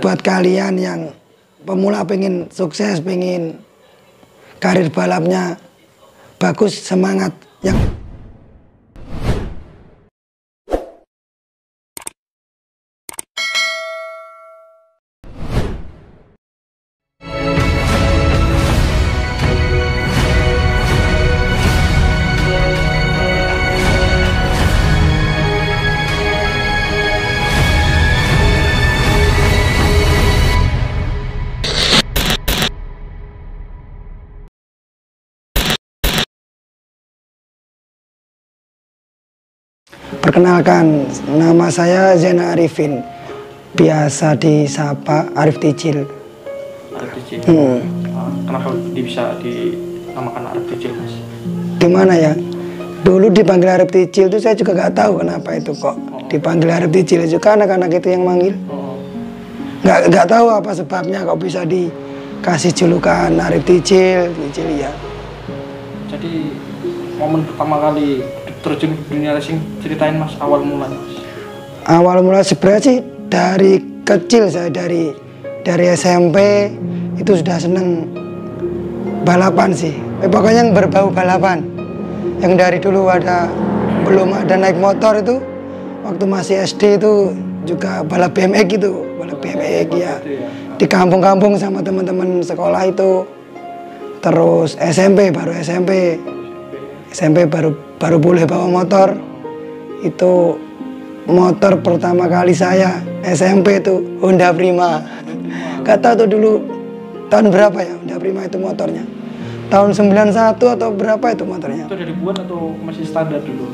buat kalian yang pemula pengen sukses, pengen karir balapnya bagus, semangat. Yang perkenalkan, nama saya Zainal Arifin, biasa disapa Arif Ticil. Arif Ticil. Kenapa bisa dinamakan Arif Ticil, Mas? Gimana ya? Dulu dipanggil Arif Ticil itu saya juga nggak tahu kenapa itu kok dipanggil Arif Ticil, juga anak-anak itu yang manggil. Nggak tahu apa sebabnya kok bisa dikasih julukan Arif Ticil ya. Jadi momen pertama kali terjun ke dunia racing, ceritain Mas awal mula, Mas. Awal mula sebenarnya sih dari kecil, saya dari SMP itu sudah seneng balapan sih. Pokoknya yang berbau balapan. Yang dari dulu belum ada naik motor itu, waktu masih SD itu juga balap BMX gitu, balap BMX ya. Di kampung-kampung sama teman-teman sekolah itu. Terus SMP baru boleh bawa motor. Itu motor pertama kali saya SMP itu Honda Prima. Gak tahu tuh dulu tahun berapa ya Honda Prima itu motornya. Tahun 91 atau berapa itu motornya. Itu udah dibuat atau masih standar dulu?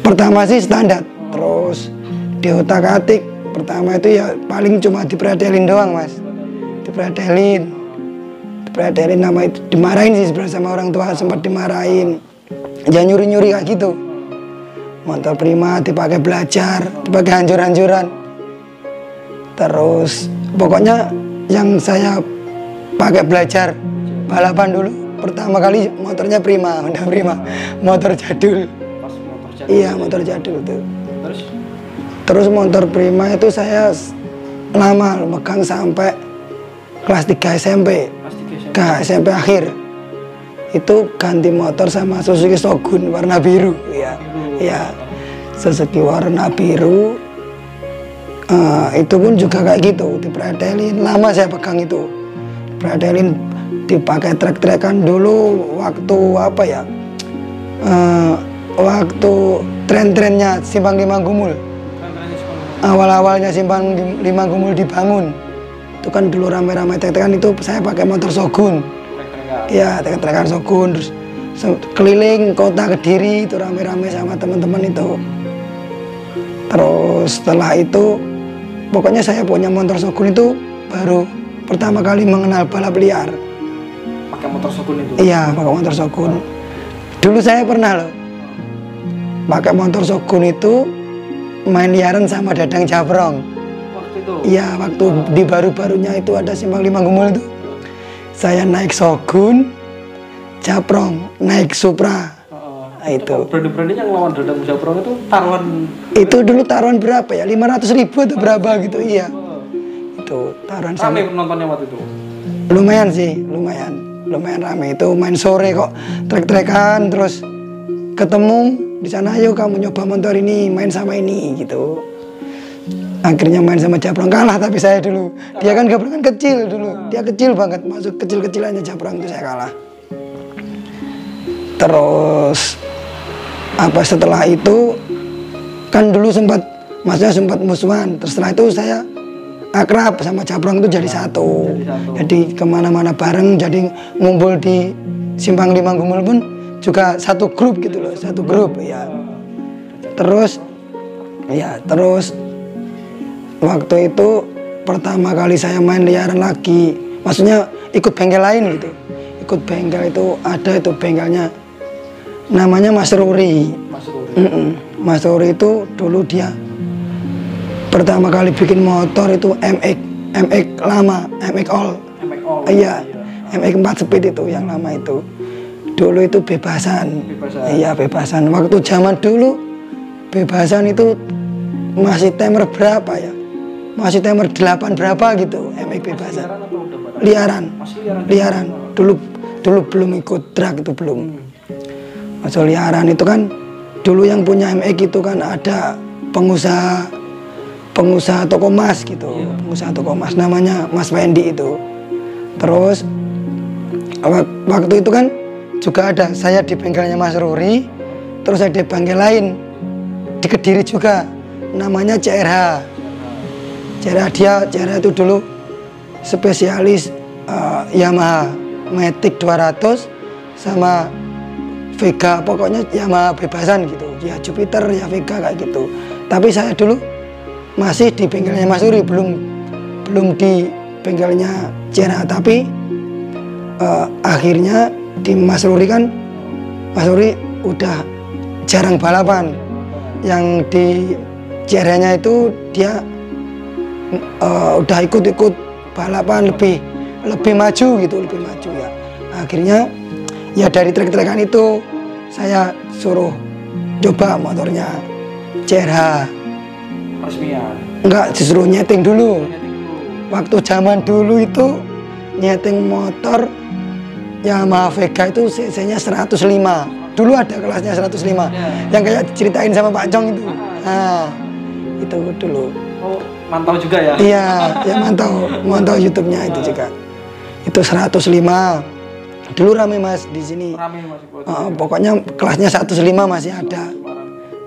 Pertama sih standar. Terus diotak-atik. Pertama itu ya paling cuma dipretelin doang, Mas. Dipretelin nama itu. Dimarahin sih sebenarnya sama orang tua, sempat dimarahin. Jangan nyuri-nyuri kayak gitu. Motor Prima dipakai belajar, dipakai hancur-hancuran. Terus pokoknya yang saya pakai belajar balapan dulu pertama kali motornya Prima, Honda Prima, motor jadul. Iya, motor jadul tuh. Terus motor Prima itu saya lama megang sampai kelas 3 SMP. SMP akhir. Itu ganti motor sama Suzuki Shogun warna biru, ya, Suzuki warna biru. Itu pun juga kayak gitu, dipretelin. Lama saya pegang itu, dipretelin, dipakai trek-trekan dulu. Waktu apa ya? Waktu tren-trennya Simpang Lima Gumul. Awal-awalnya Simpang Lima Gumul dibangun, itu kan dulu rame-rame trek-trekan, itu saya pakai motor Shogun. Ya, trek-trekan Shogun, terus keliling kota Kediri itu rame-rame sama teman-teman itu. Terus setelah itu, pokoknya saya punya motor Shogun itu baru pertama kali mengenal balap liar. Pakai motor Shogun itu? Iya, pakai motor Shogun. Dulu saya pernah loh, pakai motor Shogun itu main liaran sama Dadang Japrong. Waktu itu? Iya, waktu di baru-barunya itu ada Simpang Lima Gumul itu. Saya naik Shogun, Japrong naik Supra. Nah, itu. Berani-beraninya ngelawan Dadang Japrong itu taruhan? Itu dulu taruhan berapa ya? 500.000 atau berapa gitu, iya. Itu taruhan sama. Rame penontonnya waktu itu? Lumayan sih, lumayan rame. Itu main sore kok, trek-trekan, terus ketemu di sana, ayo kamu nyoba motor ini, main sama ini gitu. Akhirnya main sama Japrong, kalah tapi saya dulu. Dia kan Japrong kan kecil dulu, dia kecil banget, masuk kecil-kecilannya Japrong itu saya kalah. Terus apa setelah itu kan dulu sempat musuhan. Terus setelah itu saya akrab sama Japrong itu jadi satu. Jadi kemana-mana bareng, jadi ngumpul di Simpang Lima Gumul pun juga satu grup gitu loh, satu grup ya. Terus waktu itu pertama kali saya main liaran lagi, maksudnya ikut bengkel lain gitu. Ikut bengkel itu ada itu bengkelnya namanya Mas Ruri. Mas Ruri itu dulu dia pertama kali bikin motor itu MX lama, MX All. Iya, MX 4 speed itu yang lama itu. Dulu itu bebasan. Iya, bebasan. Waktu zaman dulu bebasan itu masih timer berapa ya? masih timer 8 berapa gitu MX bebasan. Liaran atau udah pada? Liaran. Masih liaran. Liaran. Dulu belum ikut drag itu belum. Masuk liaran itu kan dulu yang punya MX itu kan ada pengusaha toko emas gitu. Pengusaha toko emas namanya Mas Wendy itu. Terus waktu itu kan juga ada saya di bengkelnya Mas Ruri, terus ada bengkel lain di Kediri juga namanya CRH. CRH itu dulu spesialis Yamaha Matic 200 sama Vega, pokoknya Yamaha bebasan gitu ya, Jupiter ya, Vega kayak gitu. Tapi saya dulu masih di bengkelnya Mas Ruri, belum di bengkelnya CRH. Tapi akhirnya di Mas Ruri kan, Mas Ruri udah jarang balapan. Yang di CRH-nya itu dia udah ikut balapan lebih maju gitu, lebih maju ya. Akhirnya ya dari trek-trekan itu saya suruh coba motornya CRH. Resmian. Enggak, disuruh nyeting dulu. Waktu zaman dulu itu nyeting motor Yamaha Vega itu cc-nya 105. Dulu ada kelasnya 105 yang kayak diceritain sama Pak Jong itu. Nah, itu dulu. Oh, mantau juga ya? Iya, ya mantau YouTube-nya itu juga. Itu 105. Dulu rame Mas di sini. Rame Mas. Pokoknya kelasnya 105 masih ada.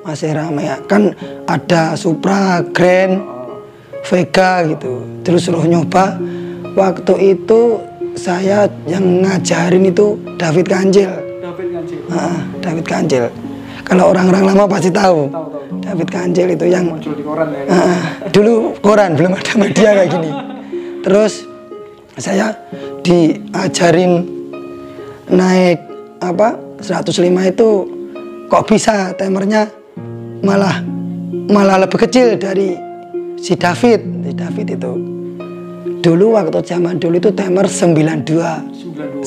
Masih rame ya. Kan ada Supra, Grand, Vega gitu. Terus suruh nyoba. Waktu itu saya yang ngajarin itu David Kancil. David Kancil. Kalau orang-orang lama pasti tahu. David Kancil itu yang muncul di koran ya. Dulu koran, belum ada media kayak gini. Terus saya diajarin naik 105 itu kok bisa timernya malah lebih kecil dari si David itu. Dulu waktu zaman dulu itu timer 92.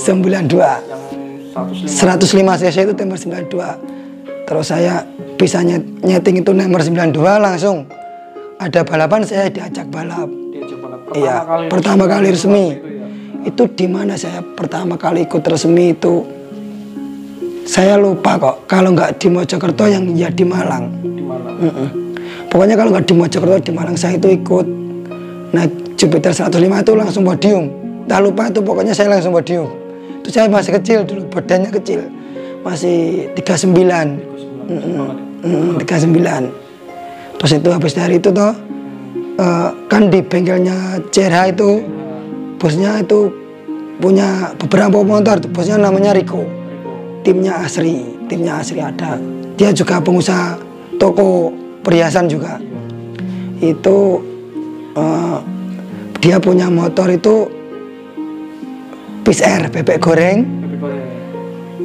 105 cc itu timer 92. Terus saya bisa nyeting itu timer 92, langsung ada balapan, saya diajak balap. Iya, pertama kali resmi. Itu di mana saya pertama kali ikut resmi itu saya lupa kok. Kalau nggak di Mojokerto yang ya di Malang. Pokoknya kalau nggak di Mojokerto di Malang saya itu ikut naik Jupiter 105 itu langsung podium. Tak lupa itu pokoknya saya langsung podium. Itu saya masih kecil dulu, badannya kecil. Masih 39. 39. Terus itu habis dari itu toh kan di bengkelnya CRH itu bosnya itu punya beberapa motor, bosnya namanya Riko. Timnya Asri ada. Dia juga pengusaha toko perhiasan juga. Itu dia punya motor itu Peace Air, bebek goreng,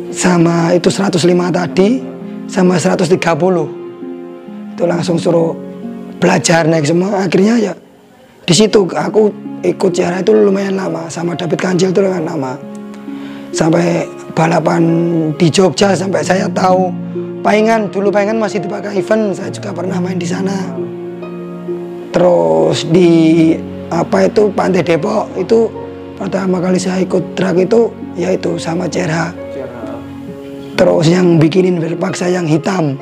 sama itu 105 tadi, sama 130. Itu langsung suruh belajar naik semua. Akhirnya ya di situ aku ikut CRH itu lumayan lama, sama David Kancil itu lumayan lama. Sampai balapan di Jogja, sampai saya tahu Paingan, dulu Paingan masih dipakai event, saya juga pernah main di sana. Terus di Pantai Depok itu pertama kali saya ikut drag itu yaitu sama CRH. Terus yang bikinin berpaksa yang hitam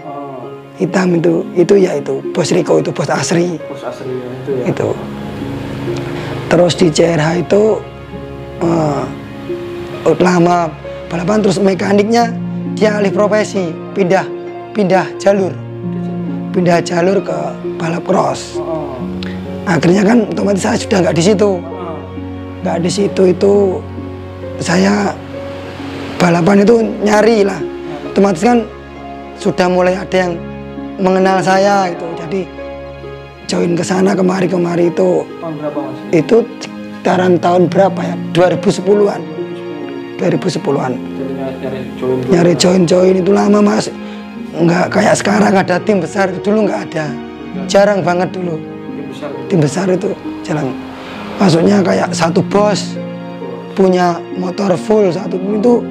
itu ya itu bos Riko, itu bos Asri. Itu ya. Itu. Terus di CRH itu lama balapan, terus mekaniknya dia alih profesi, pindah jalur ke balap cross. Akhirnya kan otomatis saya sudah nggak di situ. Itu saya balapan itu nyari lah. Otomatis kan sudah mulai ada yang mengenal saya gitu. Jadi join ke sana kemari itu. Tahun berapa Mas? Itu sekitaran tahun berapa ya? 2010-an. 2010-an. Nyari join itu lama Mas. Nggak kayak sekarang ada tim besar, dulu nggak ada. Jarang banget dulu. Tim besar itu jarang. Maksudnya kayak satu bos punya motor full satu itu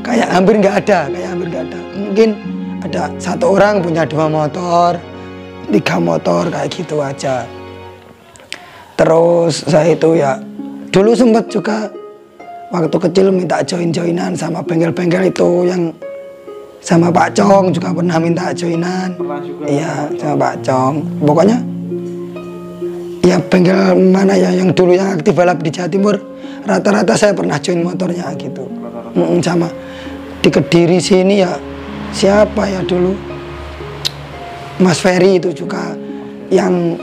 kayak hampir nggak ada. Mungkin ada satu orang punya 2 motor, 3 motor kayak gitu aja. Terus saya itu ya dulu sempat juga waktu kecil minta join-joinan sama bengkel-bengkel itu yang sama Pak Cong juga pernah minta joinan. Pernah juga. Iya, sama Pak Cong. Pokoknya ya bengkel mana ya yang dulu yang aktif balap di Jawa Timur, rata-rata saya pernah join motornya gitu. Sama di Kediri sini ya siapa ya dulu Mas Ferry itu juga yang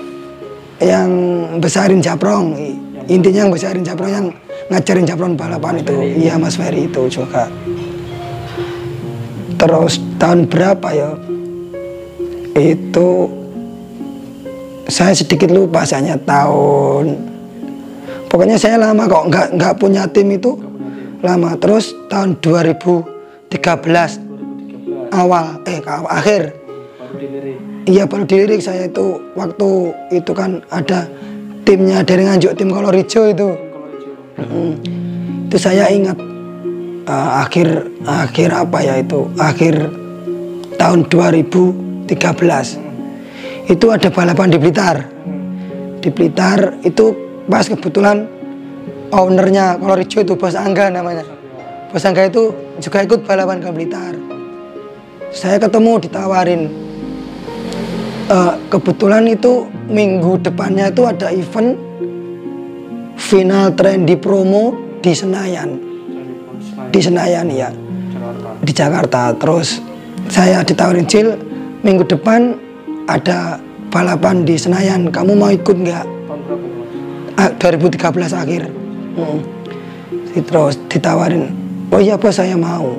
besarin Japrong, intinya yang besarin Japrong, yang ngajarin Japrong balapan itu. Iya, Mas Ferry itu juga. Terus tahun berapa ya itu saya sedikit lupa, saya tahun, pokoknya saya lama kok nggak punya tim itu, lama. Terus tahun 2013 awal akhir, iya baru dilirik saya itu. Waktu itu kan ada timnya dari Nganjuk, tim Kolor Hijau itu. Itu saya ingat akhir apa ya itu, akhir tahun 2013 itu ada balapan di Blitar. Di Blitar itu pas kebetulan ownernya Kolor Hijau itu Bos Angga namanya. Bos Angga itu juga ikut balapan ke Blitar. Saya ketemu, ditawarin. Kebetulan itu minggu depannya itu ada event final Trendy Promo di Senayan. Di Senayan ya, di Jakarta. Terus saya ditawarin, Cil, minggu depan ada balapan di Senayan, kamu mau ikut nggak? Tahun berapa, 2013 akhir. Terus ditawarin, oh iya Bos, saya mau.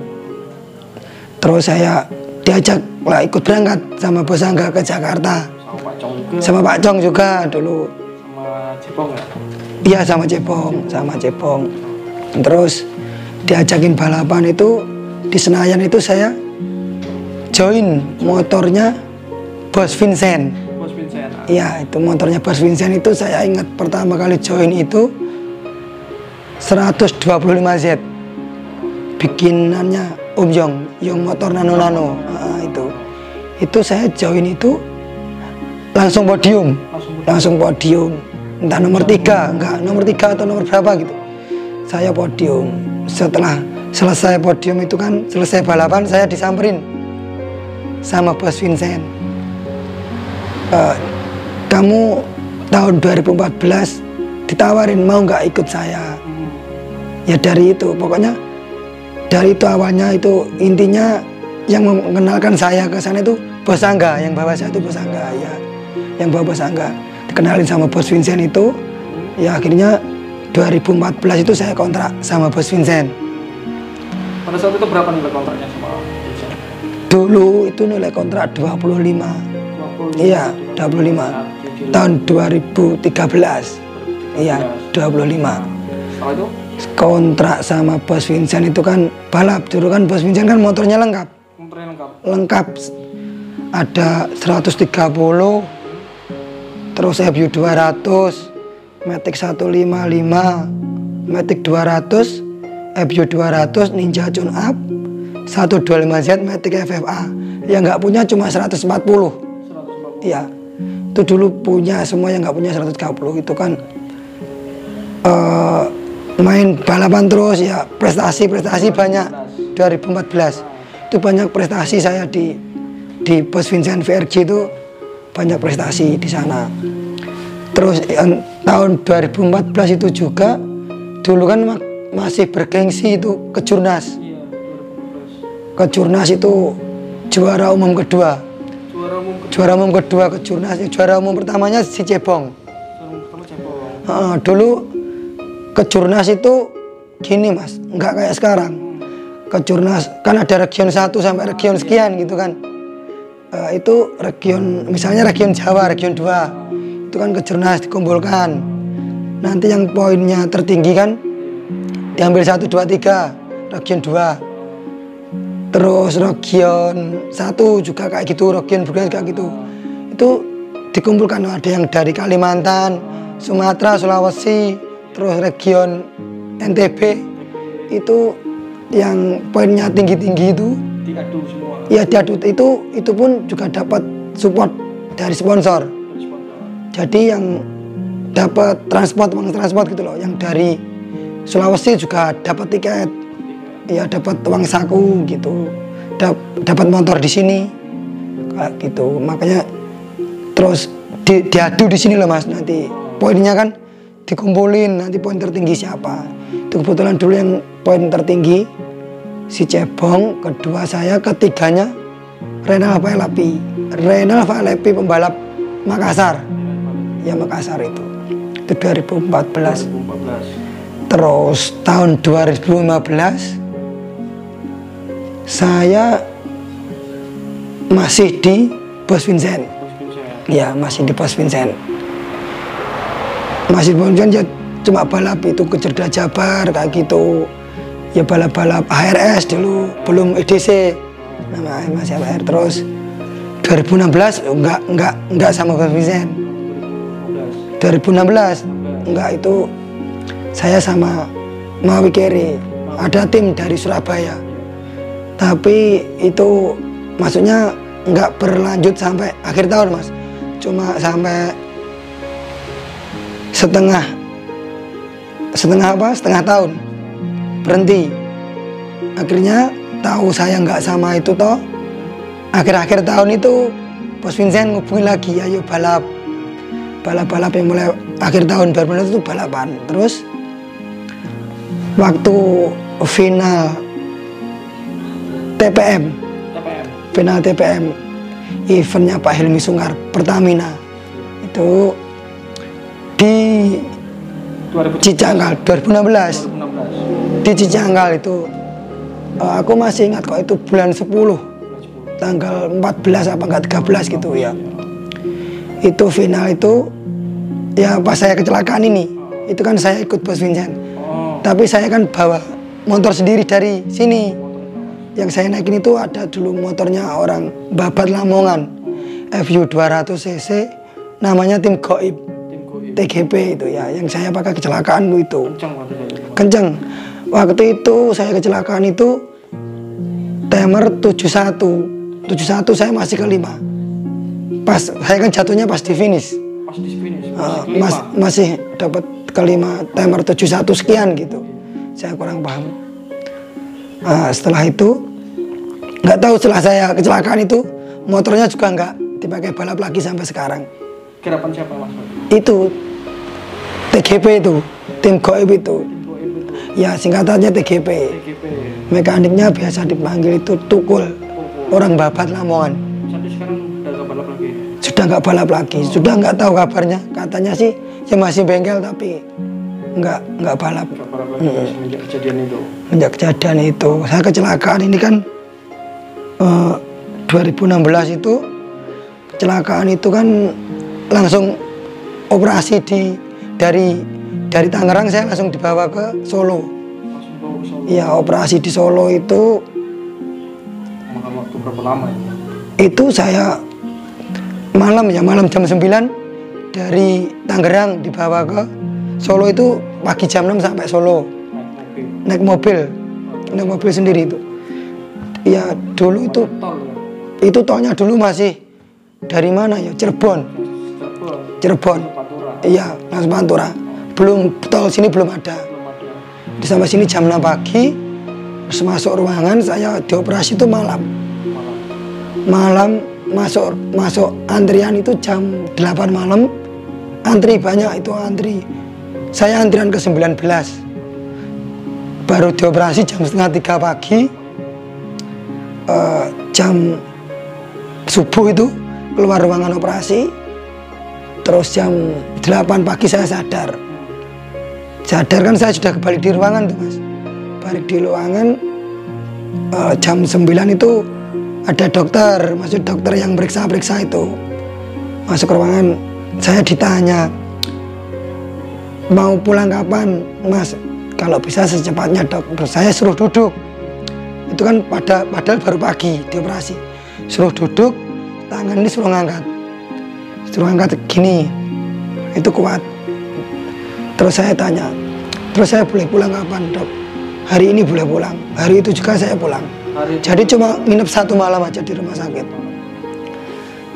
Terus saya diajak lah ikut berangkat sama Bos Angga ke Jakarta. Sama Pak Cong juga. Sama Pak Cong juga dulu. Sama Cepong ya? Iya, sama Cepong. Terus diajakin balapan itu di Senayan itu saya join motornya Bos Vincent. Bos Vincent. Iya, itu motornya Bos Vincent itu saya ingat pertama kali join itu 125Z. Bikinannya Om Yong, yang motor nano-nano. Itu saya join itu langsung podium. Entah nomor 3, enggak nomor 3 atau nomor berapa gitu. Saya podium. Setelah selesai podium itu kan, selesai balapan, saya disamperin sama Bos Vincent. Kamu tahun 2014 ditawarin mau nggak ikut saya? Ya dari itu, pokoknya dari itu awalnya itu intinya yang mengenalkan saya ke sana itu Bos Angga, yang bawa saya itu Bos Angga ya, yang bawa Bos Angga. Dikenalin sama Bos Vincent itu, ya akhirnya 2014 itu saya kontrak sama Bos Vincent. Pada saat itu berapa nilai kontraknya sama Vincent? Dulu itu nilai kontrak 25. Iya, 25. Tahun 2013. Iya, 25. Setelah itu? Kontrak sama Bos Vincent itu kan balap. Dulu kan Bos Vincent kan motornya lengkap. Motornya lengkap? Lengkap. Ada 130, terus FU 200, Matic 155, Matic 200, FU 200, Ninja Tune Up, 125Z, Matic FFA. Yang nggak punya cuma 140. Iya, itu dulu punya, semua yang nggak punya 130 itu kan main balapan terus ya, prestasi banyak. 2014 itu banyak prestasi saya di Bos Vincent VRG itu, banyak prestasi di sana. Terus tahun 2014 itu juga dulu kan masih bergengsi itu ke Jurnas. Iya, 2014. Ke Jurnas itu juara umum kedua. Juara umum kedua ke Jurnas. Juara umum pertamanya si Cepong. Dulu ke Jurnas itu gini Mas, nggak kayak sekarang. Ke Jurnas kan ada region 1 sampai region sekian gitu kan. Itu region, misalnya region Jawa, region 2 itu kan ke Jurnas dikumpulkan. Nanti yang poinnya tertinggi kan diambil 1, 2, 3 region 2. Terus region 1 juga kayak gitu, region berikutnya kayak gitu. Itu dikumpulkan, ada yang dari Kalimantan, Sumatera, Sulawesi, terus region NTB. Itu yang poinnya tinggi-tinggi itu diadu semua. Ya diadu, itu pun juga dapat support dari sponsor. Jadi yang dapat uang transport gitu loh, yang dari Sulawesi juga dapat tiket, ya dapat uang saku gitu, dapat motor di sini kayak gitu. Makanya terus diadu di sini loh Mas, nanti poinnya kan dikumpulin, nanti poin tertinggi siapa. Itu kebetulan dulu yang poin tertinggi si Cebong, kedua saya, ketiganya Renal Valepi pembalap Makassar. Ya Makassar itu 2014. Terus tahun 2015 saya masih di Bos Vincent. Ya masih di Bos Vincent. Masih di Bos Vincent ya, cuma balap itu ke Cerdas Jabar kayak gitu. Ya balap-balap HRS dulu, belum EDC. Nama masih HR. Terus 2016 enggak sama Bos Vincent. 2016 enggak, itu saya sama Mawi Kere, ada tim dari Surabaya. Tapi itu maksudnya enggak berlanjut sampai akhir tahun Mas. Cuma sampai setengah tahun berhenti. Akhirnya tahu saya nggak sama itu toh, akhir-akhir tahun itu Bos Vincent ngubungin lagi, ayo balap yang mulai akhir tahun 2015 itu balapan. Terus waktu final TPM eventnya Pak Helmi Sungkar Pertamina itu di Cicanggal 2016. Di Cicanggal itu aku masih ingat kok, itu bulan 10 tanggal 14 apa enggak 13 gitu ya. Itu final itu ya pas saya kecelakaan ini, itu kan saya ikut Bos Vincent. Tapi saya kan bawa motor sendiri dari sini. Yang saya naikin itu ada dulu motornya orang Babat Lamongan, FU 200 cc, namanya tim Goib, TGP itu ya. Yang saya pakai kecelakaan itu kenceng. Waktu itu saya kecelakaan itu timer 71 saya masih kelima. Pas saya kan jatuhnya pas di finish. Masih dapat kelima, timer 71 sekian gitu. Saya kurang paham. Setelah itu nggak tahu, setelah saya kecelakaan itu motornya juga nggak dipakai balap lagi sampai sekarang. Kerapan siapa Mas? Itu TGP itu, tim Goib itu. Ya singkatannya TGP. Mekaniknya biasa dipanggil itu Tukul, orang Babat Lamongan. Sampai sekarang udah nggak balap lagi? Sudah nggak balap lagi, sudah nggak tahu kabarnya. Katanya sih ya masih bengkel tapi nggak balap. Semenjak kejadian itu. Sejak kejadian itu, saya kecelakaan ini kan 2016 itu kecelakaan itu kan langsung operasi dari Tangerang saya langsung dibawa ke Solo. Iya, operasi di Solo itu. Makan waktu berapa lama ya? Itu saya malam jam 9 dari Tangerang dibawa ke Solo, itu pagi jam 6 sampai Solo. Naik mobil sendiri itu. Ya dulu itu tolnya dulu masih dari mana ya? Cirebon. Iya, langsung Pantura. Belum tol sini belum ada. Sampai sini jam 6 pagi, terus masuk ruangan, saya dioperasi itu malam. Masuk antrian itu jam 8 malam. Antri banyak itu, saya antrian ke 19. Baru dioperasi jam setengah 3 pagi. Jam subuh itu keluar ruangan operasi. Terus jam 8 pagi saya sadar kan saya sudah balik di ruangan tuh Mas. Balik di ruangan jam 9 itu ada dokter, maksud dokter yang periksa itu. Masuk ke ruangan, saya ditanya, mau pulang kapan Mas? Kalau bisa secepatnya dok. Saya suruh duduk. Itu kan padahal baru pagi dioperasi. Suruh duduk, tangan ini suruh ngangkat. Suruh angkat gini, itu kuat. Terus saya tanya, terus saya boleh pulang kapan dok? Hari ini boleh pulang, hari itu juga saya pulang. Jadi cuma nginep 1 malam aja di rumah sakit.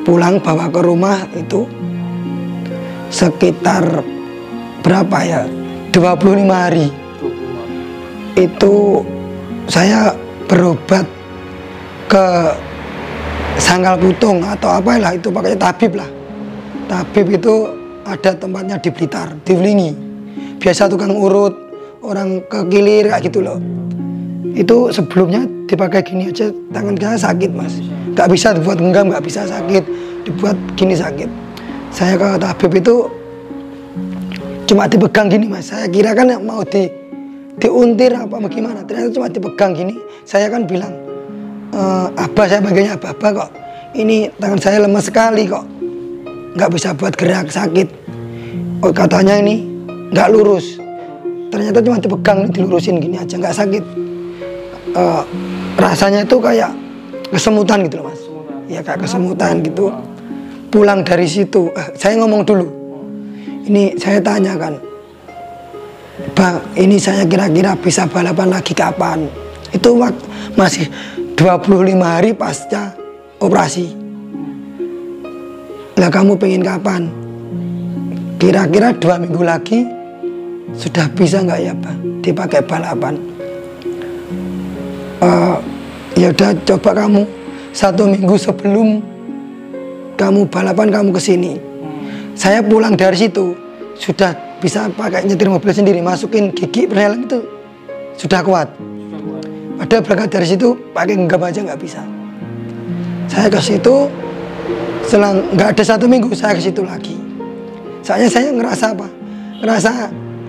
Pulang bawa ke rumah itu sekitar berapa ya, 25 hari 25 hari. itu saya berobat ke Sangkal Putung atau apalah itu, pakainya tabib lah. Tabib itu ada tempatnya di Blitar, di Wlingi. Biasa tukang urut, orang kekilir kayak gitu loh. Itu sebelumnya dipakai gini aja, tangan saya sakit mas. Gak bisa dibuat genggam, gak bisa sakit. Dibuat gini sakit. Saya ke tabib itu cuma dipegang gini mas. Saya kira kan mau diuntir apa gimana. Ternyata cuma dipegang gini. Saya kan bilang, Abah, saya panggilnya Abah kok. Ini tangan saya lemas sekali kok. Nggak bisa buat gerak, sakit. Oh, katanya ini nggak lurus. Ternyata cuma dipegang, dilurusin gini aja, nggak sakit. Rasanya itu kayak kesemutan gitu loh mas. Ya kayak kesemutan gitu. Pulang dari situ, saya ngomong dulu. Ini saya tanyakan, Bang, ini saya kira-kira bisa balapan lagi kapan? Itu masih 25 hari pasca operasi. Lah kamu pengen kapan? Kira-kira 2 minggu lagi sudah bisa nggak ya Pak dipakai balapan? Ya udah, coba kamu 1 minggu sebelum kamu balapan kamu kesini. Saya pulang dari situ sudah bisa pakai nyetir mobil sendiri, masukin gigi pernelan itu sudah kuat. Padahal berangkat dari situ pakai genggam aja nggak bisa. Saya ke situ selang nggak ada 1 minggu, saya ke situ lagi. Soalnya saya ngerasa apa? Ngerasa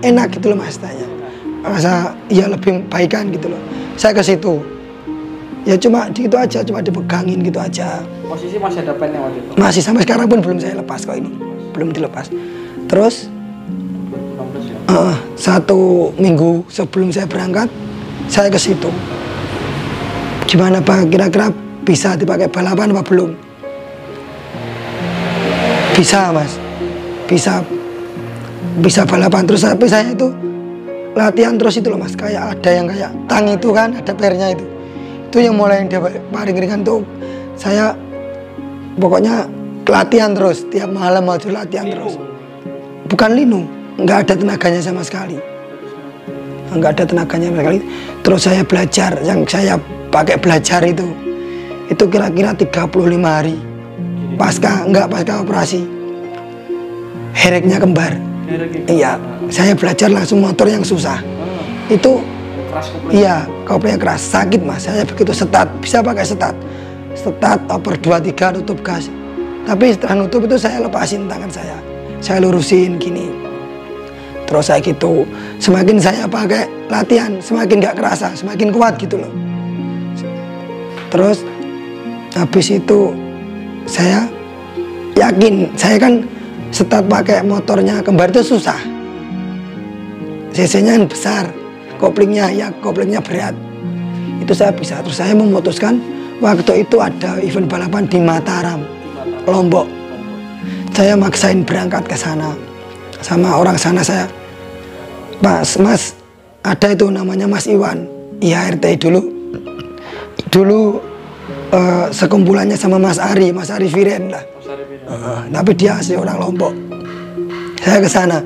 enak gitu loh mas, tanya. Ngerasa ya lebih baikan gitu loh. Saya ke situ. Ya cuma gitu aja, cuma dipegangin gitu aja. Posisi masih ada pennya waktu itu? Masih, sampai sekarang pun belum saya lepas kok ini. Belum dilepas. Terus 16 ya? 1 minggu sebelum saya berangkat, saya ke situ. Gimana Pak, kira-kira bisa dipakai balapan apa belum? Bisa mas, bisa balapan. Terus tapi saya itu latihan terus itu loh mas, kayak ada yang kayak tang itu kan, ada pernya itu yang mulai dia paling ringan tuh. Saya pokoknya latihan terus, tiap malam harus latihan terus. Bukan linu, nggak ada tenaganya sama sekali. Nggak ada tenaganya sama sekali. Terus saya belajar, yang saya pakai belajar itu kira-kira 35 hari pasca operasi. Hereknya kembar. Iya, saya belajar langsung motor yang susah. Itu iya, koplingnya keras, sakit mas. Saya begitu setat, bisa pakai setat, oper 2-3 tutup gas. Tapi setelah nutup itu saya lepasin tangan saya lurusin gini. Terus saya gitu, semakin saya pakai latihan, semakin gak kerasa, semakin kuat gitu loh. Terus habis itu saya yakin, saya kan setat pakai motornya kembar itu susah. CC-nya besar, koplingnya berat. Itu saya bisa. Terus saya memutuskan, waktu itu ada event balapan di Mataram, Lombok. Saya maksain berangkat ke sana. Sama orang sana saya, Mas, ada itu namanya Mas Iwan, IHRT dulu sekumpulannya sama Mas Ari Viren lah. Tapi dia asli orang Lombok. Saya ke sana,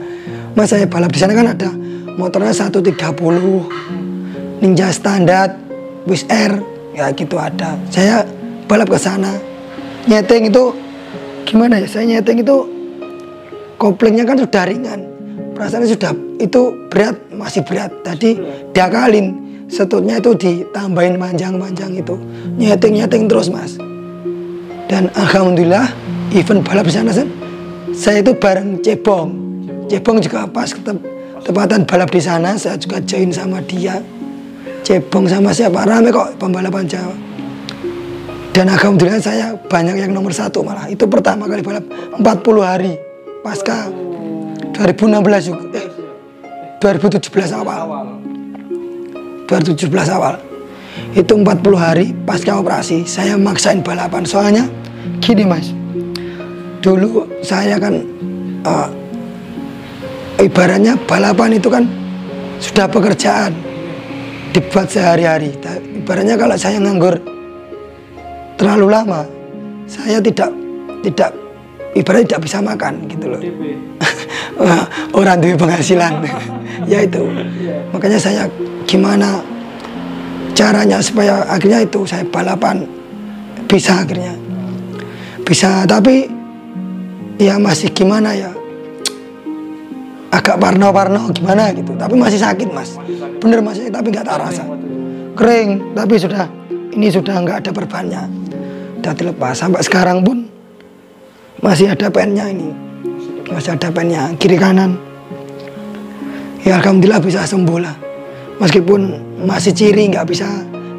Mas, saya balap di sana kan ada motornya 130, Ninja Standard, Wis R, ya gitu ada. Saya balap ke sana, nyeting itu gimana ya? Saya nyeting itu koplingnya kan sudah ringan, perasaannya sudah itu berat, masih berat. Tadi diakalin, setutnya itu ditambahin panjang itu, nyeting terus mas. Dan alhamdulillah event balap di sana saya itu bareng Cebong juga pas ketepatan balap di sana, saya juga join sama dia. Cebong sama siapa, rame kok pembalapan Jawa. Dan alhamdulillah saya banyak yang nomor 1 malah. Itu pertama kali balap 40 hari pasca 2016 juga, 2017 awal. 2017 awal. Itu 40 hari pasca operasi saya maksain balapan. Soalnya gini mas, dulu saya kan ibaratnya balapan itu kan sudah pekerjaan, dibuat sehari-hari. Ibaratnya kalau saya nganggur terlalu lama, saya tidak ibaratnya tidak bisa makan gitu loh. DP. Orang duwe penghasilan. Ya itu. Makanya saya gimana caranya supaya akhirnya itu saya balapan bisa akhirnya. Bisa, tapi ya masih gimana ya, agak parno-parno gimana gitu, tapi masih sakit mas, bener masih, tapi nggak tak rasa kering, tapi ini sudah nggak ada perbannya, udah dilepas. Sampai sekarang pun masih ada pennya ini, masih ada pennya kiri kanan. Ya alhamdulillah bisa sembuh lah, meskipun masih ciri nggak bisa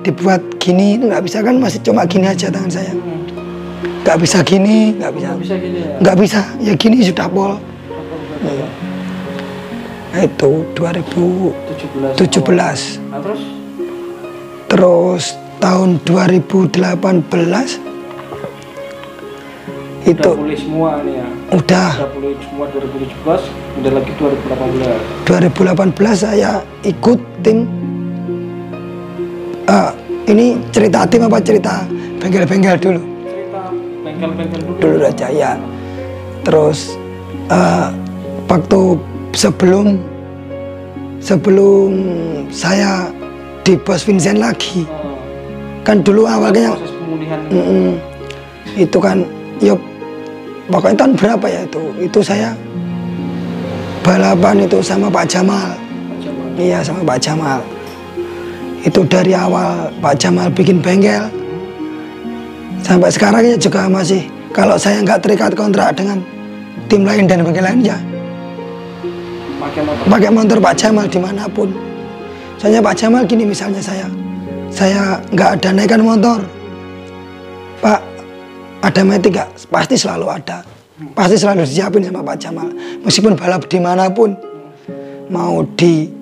dibuat gini, nggak bisa kan, masih cuma gini aja tangan saya. Nggak bisa gini, nggak bisa. Gini ya? Nggak bisa, ya gini sudah pol. Nah, itu 2017. Nah, Terus tahun 2018 itu udah pulih semua nih ya. Udah Pulih semua 2017, udah lagi 2018. 2018 saya ikut tim. Ini cerita tim apa cerita bengkel-bengkel dulu? Bengkel-bengkel Dulu aja ya. Terus waktu sebelum saya di Bos Vincent lagi, kan dulu awalnya proses pemulihan itu kan, yuk pokoknya tahun berapa ya itu saya balapan itu sama Pak Jamal. Iya sama Pak Jamal. Itu dari awal Pak Jamal bikin bengkel sampai sekarang ya juga masih, kalau saya nggak terikat kontrak dengan tim lain dan bengkel lain ya pakai motor Pak Jamal dimanapun. Soalnya Pak Jamal gini, misalnya saya nggak ada naikkan motor, Pak ada metik nggak? Pasti selalu ada, pasti selalu disiapin sama Pak Jamal. Meskipun balap dimanapun, mau di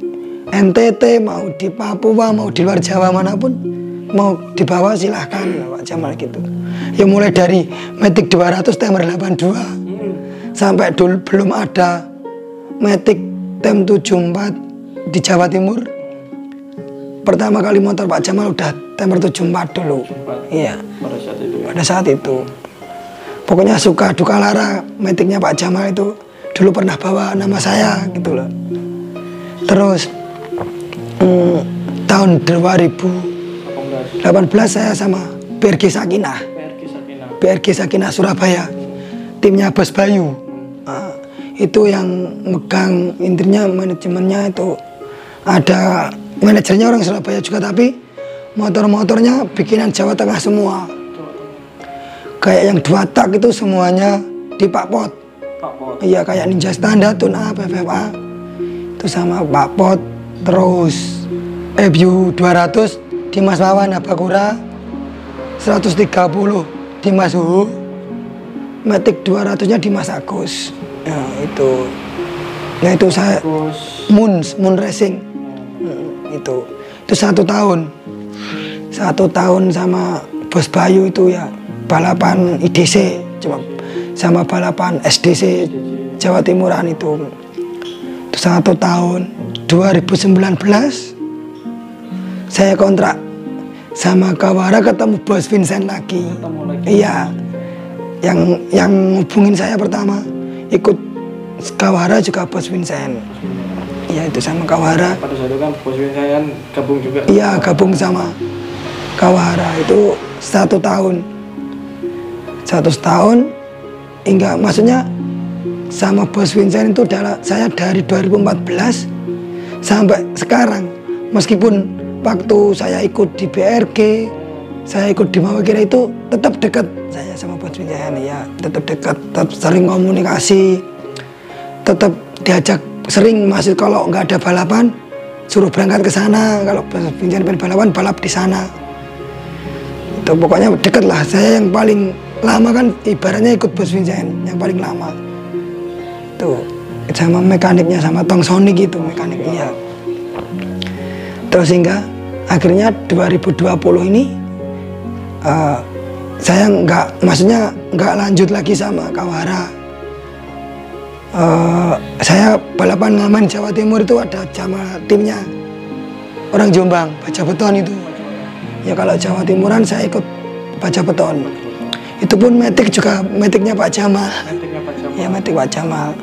NTT, mau di Papua, mau di luar Jawa manapun, mau dibawa silahkan Pak Jamal gitu. Ya mulai dari Matic 200 Timer 82 sampai dulu belum ada Matic Tem 74 di Jawa Timur. Pertama kali motor Pak Jamal udah Timer 74 dulu. Iya. Pada saat itu. Pokoknya suka duka lara Maticnya Pak Jamal itu dulu pernah bawa nama saya gitu loh. Terus tahun 2018 saya sama BRG Sakinah. BRG Sakinah Surabaya, timnya Bos Bayu. Itu yang megang intinya manajemennya, itu ada manajernya orang Surabaya juga, tapi motor-motornya bikinan Jawa Tengah semua. Kayak yang 2 tak itu semuanya di Pak Pot. Iya kayak Ninja Standar, Tuna, PFFA itu sama Pak Pot. Terus EBU 200 di Mas Wawan Abakura, 130 di Mas Huhu, Matic 200-nya di Mas Agus. Nah itu saya Moon Racing. Itu 1 tahun. 1 tahun sama Bos Bayu itu ya balapan IDC, cuma sama balapan SDC Jawa Timuran itu 1 tahun. 2019 saya kontrak sama Kawara, ketemu Bos Vincent lagi. Iya, yang hubungin saya pertama ikut Kawara juga Bos Vincent. Iya itu sama Kawara. Pada saat itu kan Bos Vincent gabung juga. Iya gabung sama Kawara itu 1 tahun. 1 tahun hingga maksudnya sama Bos Vincent itu saya dari 2014 sampai sekarang. Meskipun waktu saya ikut di BRG, saya ikut di Mawakira itu tetap dekat saya sama Bos Vincent ya, tetap dekat, tetap sering komunikasi, tetap diajak sering. Masih kalau nggak ada balapan suruh berangkat ke sana, kalau Bos Vincent pengen balapan balap di sana. Itu pokoknya dekat lah. Saya yang paling lama kan ibaratnya ikut Bos Vincent yang paling lama. Tuh sama mekaniknya, sama Tong Sonic itu mekaniknya. Terus hingga akhirnya 2020 ini saya nggak lanjut lagi sama Kawara. Saya balapan ngamen Jawa Timur itu ada sama timnya orang Jombang, Baja Beton itu. Ya kalau Jawa Timuran saya ikut Baja Beton. Itu pun metik juga, metiknya Pak Jamal. Metiknya Pak Jamal. Ya, metik Pak Jamal.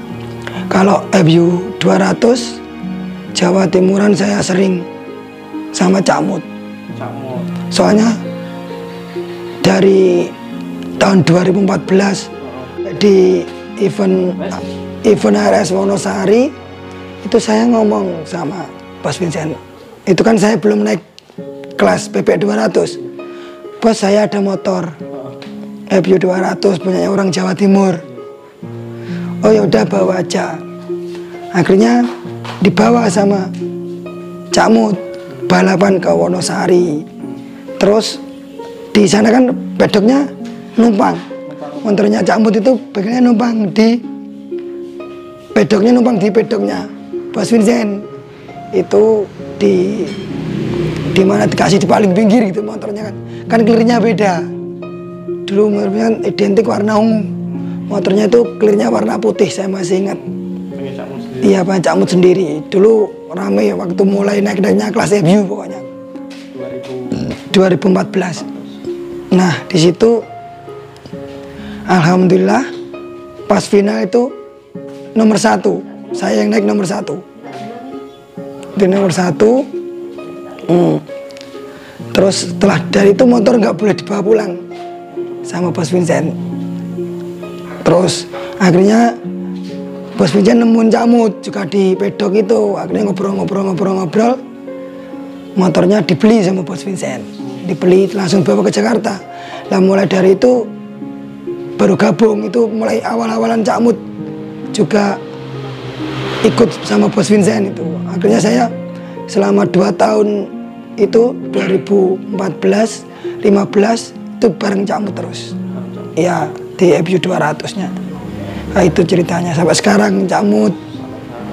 Kalau FU 200 Jawa Timuran saya sering sama Cak Mut. Cakmut. Soalnya dari tahun 2014 di event RS Wonosari itu saya ngomong sama Bos Vincent. Itu kan saya belum naik kelas PP 200. Bos, saya ada motor FU 200 punya orang Jawa Timur. Oh ya udah, bawa aja. Akhirnya dibawa sama Cak Mut balapan ke Wonosari. Terus di sana kan pedoknya numpang. Motornya Cak Mut itu bagiannya numpang di pedoknya, Bos Vincent. Itu di mana dikasih di paling pinggir gitu motornya kan. Kan kelirnya beda. Dulu motornya identik warna ungu. Motornya itu kelirnya warna putih, saya masih ingat. Iya, Pak Cak Mut sendiri. Dulu rame waktu mulai naik-naiknya kelas FU pokoknya. 2014. Nah, di situ alhamdulillah pas final itu nomor 1. Saya yang naik nomor 1. Di nomor 1. Terus setelah dari itu motor nggak boleh dibawa pulang sama Bos Vincent. Terus akhirnya Bos Vincent nemuin Cak Mut juga di pedok itu. Akhirnya ngobrol. Motornya dibeli sama Bos Vincent. Dibeli langsung bawa ke Jakarta. Nah, mulai dari itu baru gabung. Itu mulai awal-awalan Cak Mut juga ikut sama Bos Vincent itu. Akhirnya saya selama 2 tahun itu 2014, 15 itu bareng Cak Mut terus. Ya, di FU 200-nya. Nah, itu ceritanya sampai sekarang Cak Mut.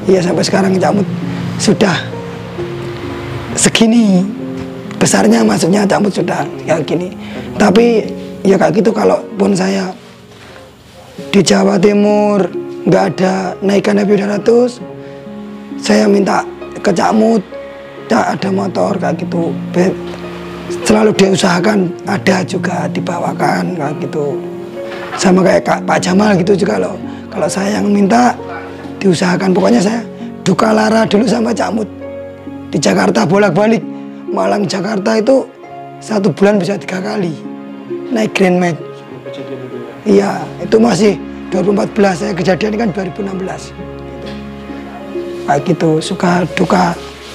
Iya, sampai sekarang Cak Mut sudah segini besarnya, maksudnya Cak Mut sudah kayak gini. Tapi ya kayak gitu, kalaupun saya di Jawa Timur nggak ada naikan FU 200, saya minta ke Cak Mut, Cak ada motor kayak gitu. Selalu diusahakan ada juga dibawakan kayak gitu. Sama kayak Pak Jamal gitu juga loh. Kalau saya yang minta diusahakan, pokoknya saya duka lara dulu sama Cak Mut. Di Jakarta bolak-balik, Malang Jakarta itu 1 bulan bisa 3 kali naik Grand Max. Iya, itu masih 2014, saya kejadian kan 2016. Kayak gitu, suka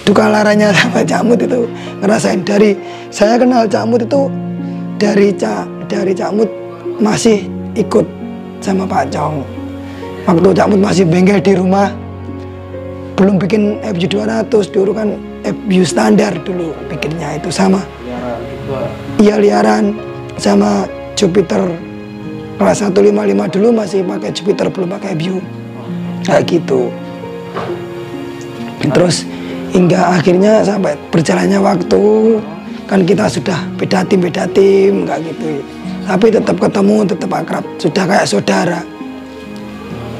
duka laranya sama Cak Mut itu ngerasain. Dari saya kenal Cak Mut itu dari Cak Mut masih ikut sama Pak Cong. Waktu Cak Mut masih bengkel di rumah, belum bikin FU 200, dulu kan FU standar dulu bikinnya itu sama. Iya, liaran sama Jupiter kelas 155 dulu masih pakai Jupiter, belum pakai FU. Kayak gitu. Terus hingga akhirnya sampai berjalannya waktu, kan kita sudah beda tim kayak gitu. Tapi tetap ketemu, tetap akrab, sudah kayak saudara.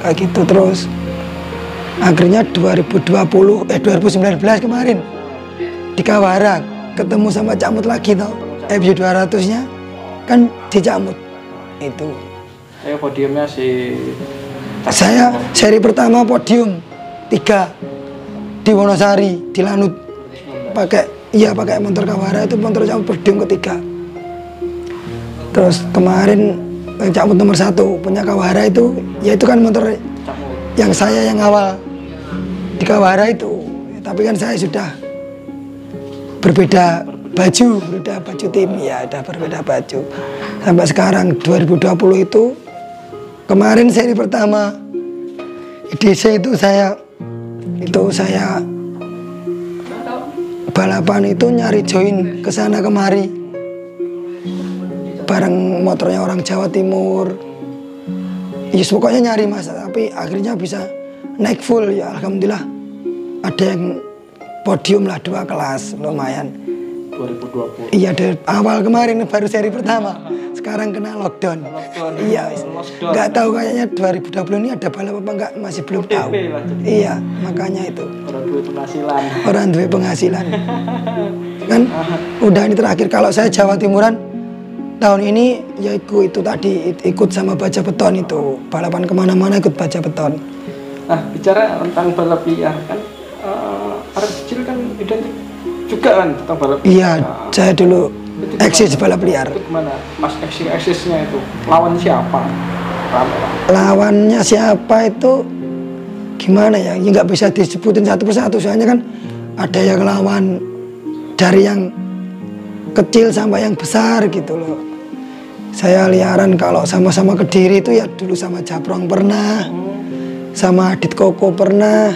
Kayak gitu terus. Akhirnya 2019 kemarin di Kawara ketemu sama Cak Mut lagi tau. FU 200-nya kan di Cak Mut. Itu. Saya podiumnya Saya seri pertama podium 3 di Wonosari, di Lanut. Pakai motor Kawara, itu motor Cak Mut podium ketiga. Terus kemarin Cak Mut nomor 1 punya Kawara itu, ya itu kan motor yang saya yang awal di Kawara itu. Tapi kan saya sudah berbeda baju tim, ya udah berbeda baju. Sampai sekarang 2020 itu kemarin seri pertama IDC itu saya balapan itu nyari join ke sana kemari bareng motornya orang Jawa Timur. Yes, pokoknya nyari Mas, tapi akhirnya bisa naik full ya, alhamdulillah. Ada yang podium lah 2 kelas, lumayan. 2020. Iya, dari awal kemarin baru seri pertama. Sekarang kena lockdown. Iya, nggak tahu kayaknya 2020 ini ada balap apa enggak, masih belum tahu. Iya, makanya itu. Orang duwe penghasilan. Kan udah ini terakhir, kalau saya Jawa Timuran tahun ini ya itu tadi ikut sama baja beton itu balapan kemana-mana ikut baja beton. Nah, bicara tentang balap liar kan, arek kecil kan identik juga kan tentang balap liar. Iya, saya dulu eksis balap liar. Itu gimana? Pas eksisnya itu lawan siapa? Rame lah. Lawannya siapa itu gimana ya? Ya nggak bisa disebutin satu persatu. Soalnya kan ada yang lawan dari yang kecil sampai yang besar gitu loh. Saya liaran kalau sama-sama Kediri itu ya dulu sama Japrong pernah, sama Adit Koko pernah.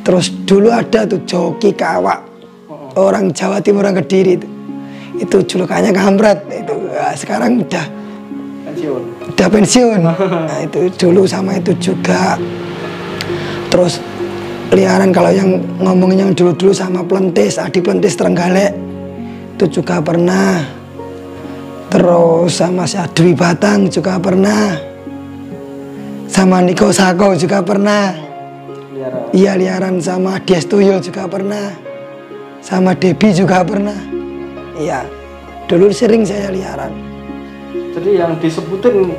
Terus dulu ada tuh Joki Kawak, orang Jawa Timur, orang Kediri itu. Itu julukannya Kampret itu. Nah, sekarang udah pensiun. Nah, itu dulu sama itu juga. Terus liaran kalau yang ngomongin yang dulu-dulu sama Plentis, Adi Plentis Trenggalek itu juga pernah. Terus sama si Adwi Batang juga pernah. Sama Niko Sako juga pernah. Iya, liaran sama Dias Tuyul juga pernah. Sama Debi juga pernah. Iya, dulu sering saya liaran. Jadi yang disebutin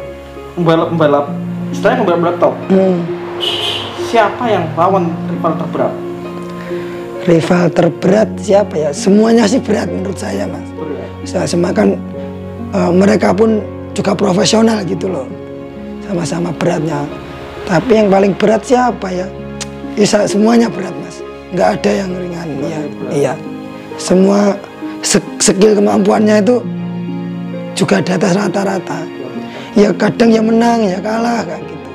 pembalap-pembalap, istilahnya pembalap top. Siapa yang lawan rival terberat? Rival terberat siapa ya? Semuanya sih berat menurut saya, Mas. Saya semakan mereka pun juga profesional gitu loh. Sama-sama beratnya. Tapi yang paling berat siapa ya? Ya semuanya berat, Mas. Nggak ada yang ringan. Iya. Semua skill kemampuannya itu juga di atas rata-rata. Ya kadang ya menang, ya kalah kayak gitu.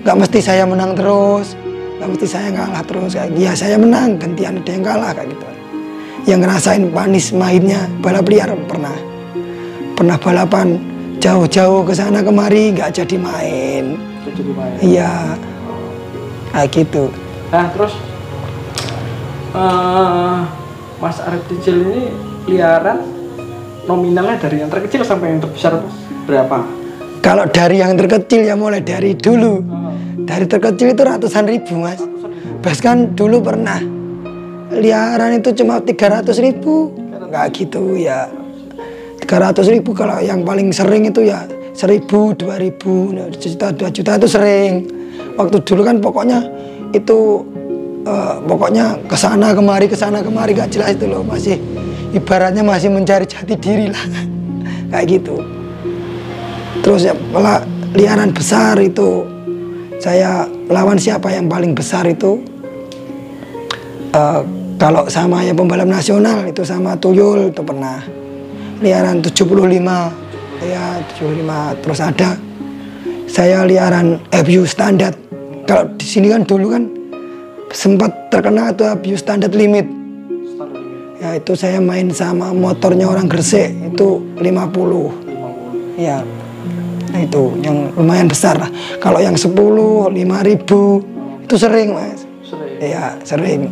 Nggak mesti saya menang terus, nggak mesti saya kalah terus. Ya saya menang, gantian ada yang kalah kayak gitu. Yang ngerasain panis mainnya balap liar pernah balapan jauh-jauh ke sana kemari nggak jadi main. Iya, kayak gitu. Nah terus Mas Arif Tijil ini liaran nominalnya dari yang terkecil sampai yang terbesar berapa? Kalau dari yang terkecil ya mulai dari dulu. Dari terkecil itu ratusan ribu, Mas. Bahkan dulu pernah liaran itu cuma 300.000. Nggak gitu ya. 300.000 kalau yang paling sering itu ya 1.000, 2.000, juta, 2 juta itu sering. Waktu dulu kan pokoknya itu pokoknya kesana kemari gak jelas itu loh, masih ibaratnya masih mencari jati diri lah kayak gitu. Terus ya malah liaran besar itu saya lawan siapa yang paling besar itu kalau sama yang pembalap nasional itu sama Tuyul itu pernah liaran 75 ya 75. Terus ada saya liaran FU standar. Kalau di sini kan dulu kan sempat terkenal tuh FU standar limit. Ya itu saya main sama motornya orang Gresik itu 50. Ya. Nah itu yang lumayan besar lah. Kalau yang 10, 5.000 itu sering, Mas. Sering. Iya, sering.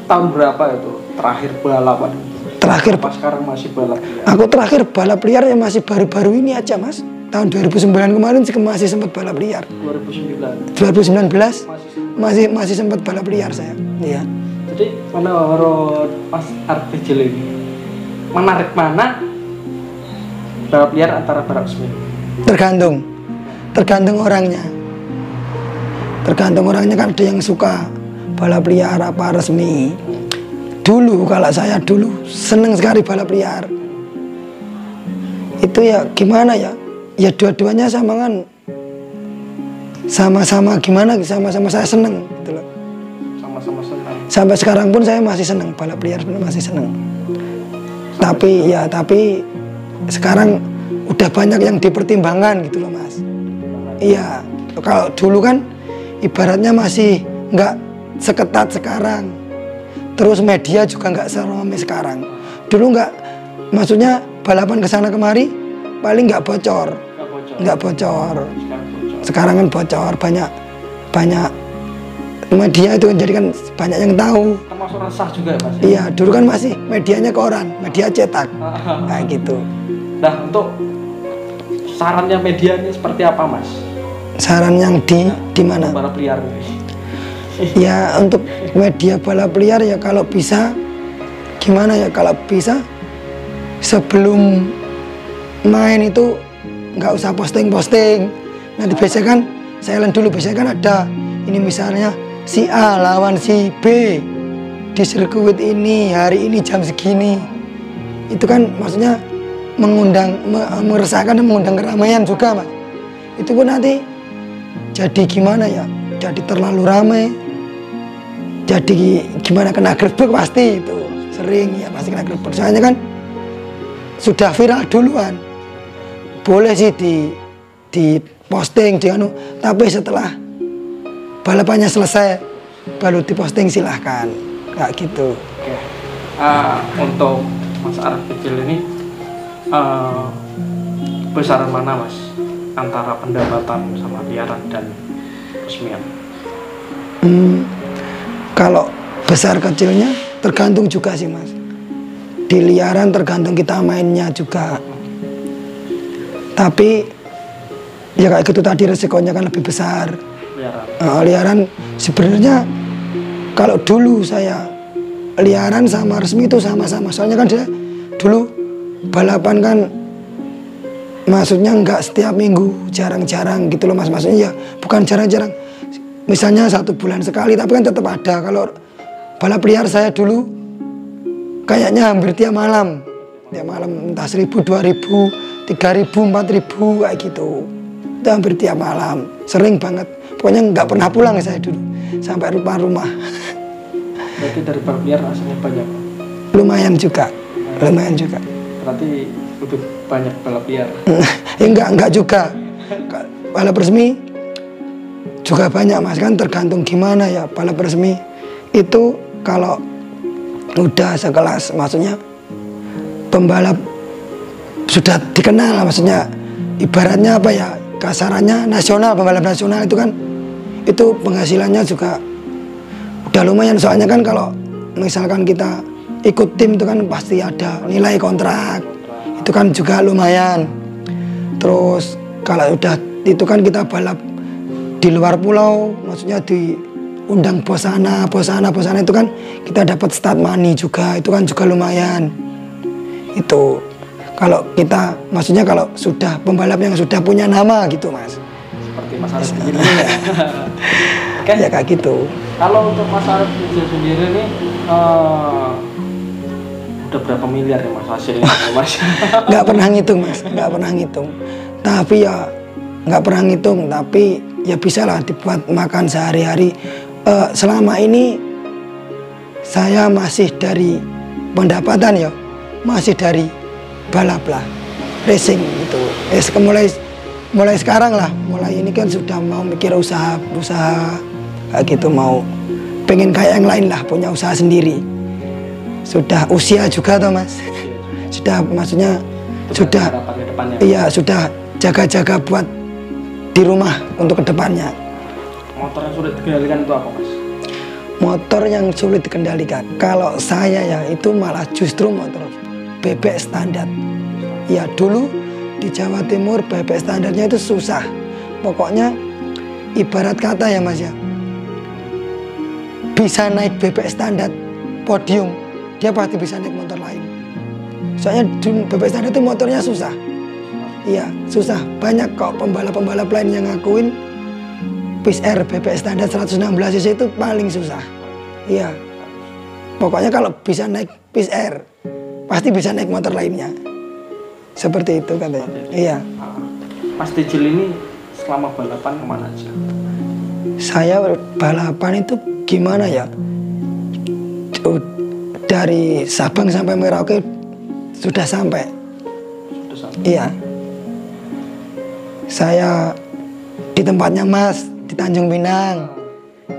Tahun berapa itu terakhir balapan? Terakhir pas sekarang masih balap liar? Aku terakhir balap liar ya masih baru-baru ini aja, Mas. Tahun 2009 kemarin sih masih sempat balap liar. 2019 masih sempat balap liar saya. Iya. Jadi menurut Mas Arif Tijil ini menarik mana balap liar antara balap semi? Tergantung orangnya. Tergantung orangnya kan ada yang suka balap liar apa resmi. Dulu kalau saya dulu seneng sekali balap liar. Itu ya gimana ya? Ya dua-duanya sama kan. Sama-sama gimana? Sama-sama saya seneng gitu loh. Sama-sama senang. Sampai sekarang pun saya masih seneng balap liar, masih seneng. Tapi sekarang udah banyak yang dipertimbangkan gitu loh, Mas. Iya, kalau dulu kan ibaratnya masih nggak seketat sekarang. Terus media juga nggak seramai sekarang. Dulu nggak, maksudnya balapan kesana kemari paling nggak bocor. Sekarang kan bocor, banyak media itu jadi kan banyak yang tahu. Termasuk resah juga ya, Mas? Iya, dulu kan masih medianya koran, media cetak, kayak gitu. Nah, untuk sarannya media ini seperti apa, Mas? Saran yang di mana? Balap liar ini. Ya untuk media balap liar ya kalau bisa gimana ya, kalau bisa sebelum main itu nggak usah posting. Nanti biasanya kan silent dulu, biasanya kan ada ini misalnya si A lawan si B di sirkuit ini hari ini jam segini. Itu kan maksudnya meresahkan dan mengundang keramaian juga, Mas. Itu pun nanti jadi gimana ya? Jadi terlalu ramai. Jadi gimana kena grebek pasti itu. Sering ya pasti kena grebek. Soalnya kan sudah viral duluan. Boleh sih di posting tapi setelah balapannya selesai baru diposting silahkan, kayak gitu. Oke. Untuk Mas Arif kecil ini besaran mana Mas antara pendapatan sama liaran dan resmian? Kalau besar kecilnya tergantung juga sih Mas. Di liaran tergantung kita mainnya juga. Tapi ya kayak gitu tadi resikonya kan lebih besar. Liaran sebenarnya kalau dulu saya liaran sama resmi itu sama-sama. Soalnya kan dia dulu balapan kan maksudnya nggak setiap minggu, jarang-jarang gitu loh Mas. Maksudnya ya bukan jarang-jarang. Misalnya 1 bulan sekali, tapi kan tetap ada. Kalau balap liar saya dulu kayaknya hampir tiap malam. Tiap malam entah 1.000, 2.000, 3.000, 4.000 kayak gitu. Itu hampir tiap malam, sering banget. Pokoknya nggak pernah pulang saya dulu sampai rumah. Berarti dari balap liar rasanya banyak? Lumayan juga. Berarti lebih banyak balap liar? Ya enggak juga. Balap resmi juga banyak Mas, kan tergantung gimana ya. Balap resmi itu kalau udah sekelas, maksudnya pembalap sudah dikenal lah, maksudnya ibaratnya apa ya, kasarannya nasional, pembalap nasional itu kan itu penghasilannya juga udah lumayan. Soalnya kan kalau misalkan kita ikut tim itu kan pasti ada nilai kontrak, itu kan juga lumayan. Terus kalau udah itu kan kita balap di luar pulau, maksudnya diundang bosana itu kan kita dapat start money juga, itu kan juga lumayan. Itu kalau kita, maksudnya kalau sudah pembalap yang sudah punya nama gitu Mas. Seperti Mas Arif sendiri ya. Kan ya kayak gitu. Kalau untuk Mas Arif sendiri nih udah berapa miliar ya Mas hasilnya Mas? Nggak pernah ngitung Mas, nggak pernah ngitung. Tapi ya nggak pernah ngitung, tapi ya bisa lah dibuat makan sehari-hari. Selama ini saya masih dari pendapatan ya, masih dari balap lah, racing gitu. Mulai sekarang lah, mulai ini kan sudah mau mikir usaha kayak gitu, mau pengen kayak yang lain lah, punya usaha sendiri. Sudah usia juga toh Mas, sudah maksudnya sudah, iya sudah jaga-jaga buat di rumah untuk kedepannya. Motor yang sulit dikendalikan itu apa Mas? Motor yang sulit dikendalikan, kalau saya ya itu malah justru motor bebek standar. Ya dulu di Jawa Timur bebek standarnya itu susah. Pokoknya ibarat kata ya Mas ya, bisa naik bebek standar podium, dia pasti bisa naik motor lain. Soalnya bebek standar itu motornya susah. Iya susah, banyak kok pembalap-pembalap lain yang ngakuin PIS R bebek standar 116 cc itu paling susah. Iya, pokoknya kalau bisa naik PIS R pasti bisa naik motor lainnya. Seperti itu katanya. Iya. Mas Tijil ini selama balapan kemana aja? Saya balapan itu gimana ya? Dari Sabang sampai Merauke sudah sampai. Iya. Saya di tempatnya Mas, di Tanjung Pinang,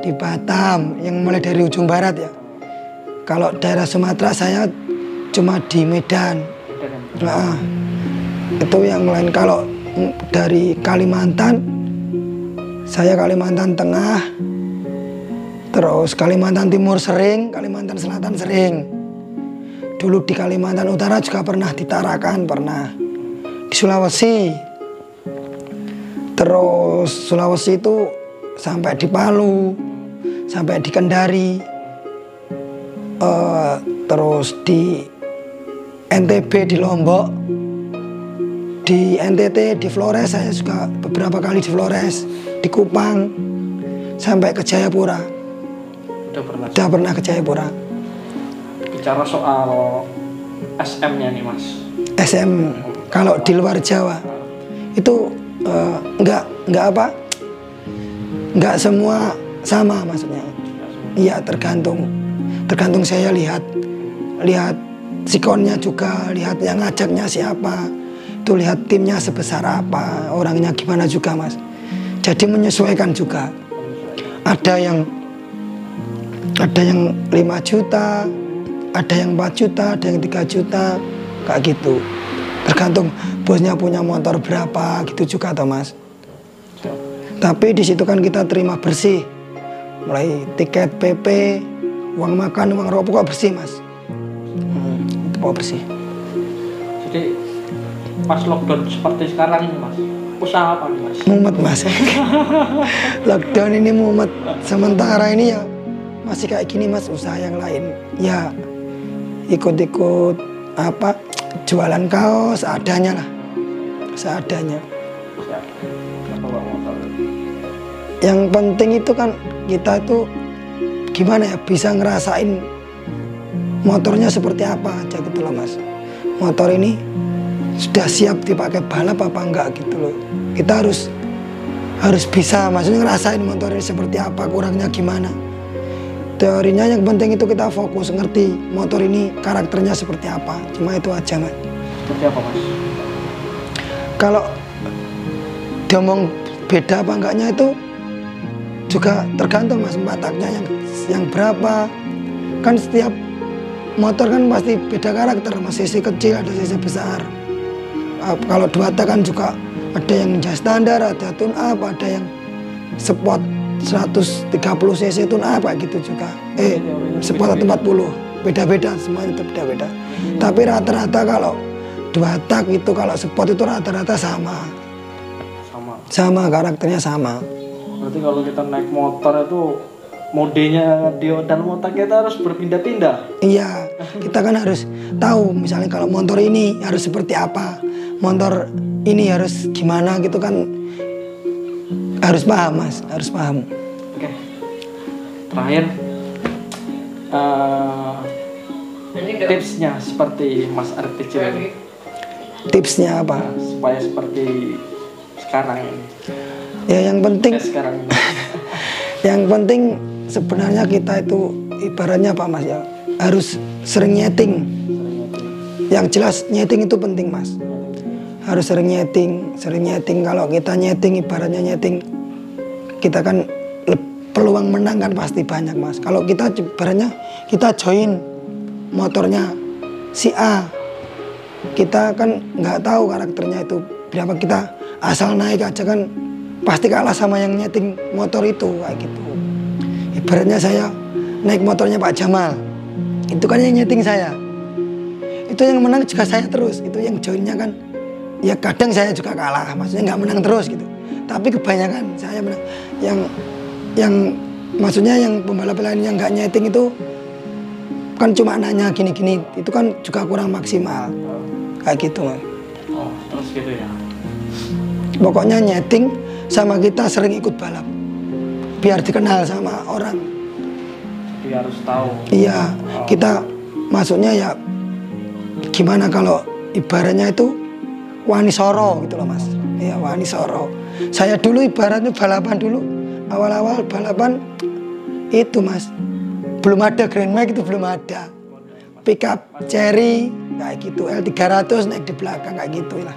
di Batam, yang mulai dari ujung barat ya. Kalau daerah Sumatera saya cuma di Medan. Nah, itu yang lain. Kalau dari Kalimantan, saya Kalimantan Tengah, terus Kalimantan Timur sering, Kalimantan Selatan sering. Dulu di Kalimantan Utara juga pernah, di Tarakan pernah, di Sulawesi. Terus Sulawesi itu sampai di Palu, sampai di Kendari, terus di NTB, di Lombok, di NTT, di Flores, saya juga beberapa kali di Flores, di Kupang, sampai ke Jayapura. Udah pernah ke Jayapura. Bicara soal SM-nya nih Mas. SM kalau di luar Jawa itu nggak semua sama maksudnya. Iya, tergantung saya lihat sikonnya juga, lihat yang ngajaknya siapa, itu lihat timnya sebesar apa, orangnya gimana juga Mas. Jadi menyesuaikan juga. Ada yang 5 juta, ada yang 4 juta, ada yang 3 juta, kayak gitu. Tergantung bosnya punya motor berapa gitu juga toh Mas. Tapi di situ kan kita terima bersih, mulai tiket PP, uang makan, uang rokok, pokok bersih Mas. Itu pokok bersih. Jadi pas lockdown seperti sekarang ini Mas, usaha apa nih Mas? Mumet Mas. Lockdown ini mumet. Sementara ini ya masih kayak gini Mas, usaha yang lain. Ya ikut-ikut jualan kaos adanya lah, seadanya. Yang penting itu kan kita itu gimana ya, bisa ngerasain motornya seperti apa aja gitu loh Mas. Motor ini sudah siap dipakai balap apa enggak gitu loh. Kita harus bisa maksudnya ngerasain motor ini seperti apa, kurangnya gimana. Teorinya yang penting itu kita fokus ngerti motor ini karakternya seperti apa. Cuma itu aja Mas. Seperti apa Mas? Kalau diomong beda apa enggaknya itu juga tergantung Mas, 4 taknya yang berapa. Kan setiap motor kan pasti beda karakter Mas, cc kecil ada cc besar. Kalau 2 tak kan juga ada yang jas standar, ada tune up, ada yang sport 130 cc tune up kayak gitu juga. Sport 40, beda-beda semuanya, itu beda-beda. Tapi rata-rata kalau 2 tak itu, kalau sport itu rata-rata sama karakternya sama. Berarti kalau kita naik motor itu modenya dan motor kita harus berpindah-pindah. Iya, kita kan harus tahu misalnya kalau motor ini harus seperti apa, motor ini harus gimana gitu kan, harus paham Mas, harus paham. Oke. Terakhir tipsnya seperti Mas Arif ini. Tipsnya apa? Supaya seperti sekarang ini. Ya yang penting sekarang ini. Yang penting sebenarnya kita itu ibaratnya apa Mas ya, harus sering nyeting. Yang jelas nyeting itu penting Mas. Harus sering nyeting. Kalau kita nyeting, ibaratnya nyeting, kita kan peluang menang kan pasti banyak Mas. Kalau kita ibaratnya kita join motornya si A, kita kan nggak tahu karakternya itu berapa, kita asal naik aja kan pasti kalah sama yang nyeting motor itu kayak gitu. Ibaratnya saya naik motornya Pak Jamal, itu kan yang nyeting saya, itu yang menang juga saya terus, itu yang joinnya kan ya kadang saya juga kalah, maksudnya nggak menang terus gitu, tapi kebanyakan saya menang. Yang maksudnya yang pembalap lain yang nggak nyeting itu kan cuma nanya gini-gini, itu kan juga kurang maksimal kayak gitu Mas. Oh terus gitu ya. Pokoknya nyeting sama kita sering ikut balap biar dikenal sama orang. Jadi harus tahu. Iya, kita maksudnya ya gimana kalau ibaratnya itu wani soro gitu loh Mas. Iya, wani soro. Saya dulu ibaratnya balapan dulu, awal-awal balapan itu Mas, belum ada Grand Max, itu belum ada. Pickup Cherry kayak gitu, L300 naik di belakang kayak gitu lah.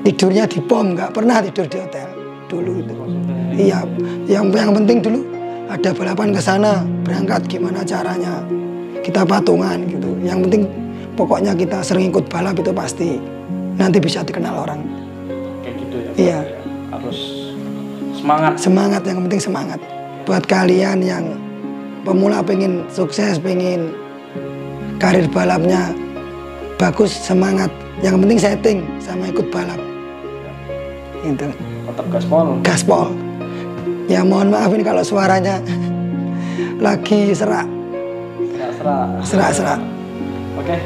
Tidurnya di pom, nggak pernah tidur di hotel dulu itu. Iya, yang penting dulu ada balapan ke sana, berangkat gimana caranya, kita patungan gitu. Yang penting pokoknya kita sering ikut balap itu pasti nanti bisa dikenal orang. Kayak gitu ya. Iya. Harus semangat. Semangat, yang penting semangat. Buat kalian yang pemula pengen sukses, pengen karir balapnya bagus, semangat. Yang penting setting sama ikut balap. Itu. Tetap gaspol. Gaspol. Ya mohon maaf ini kalau suaranya lagi serak. Serak. Serak. Oke.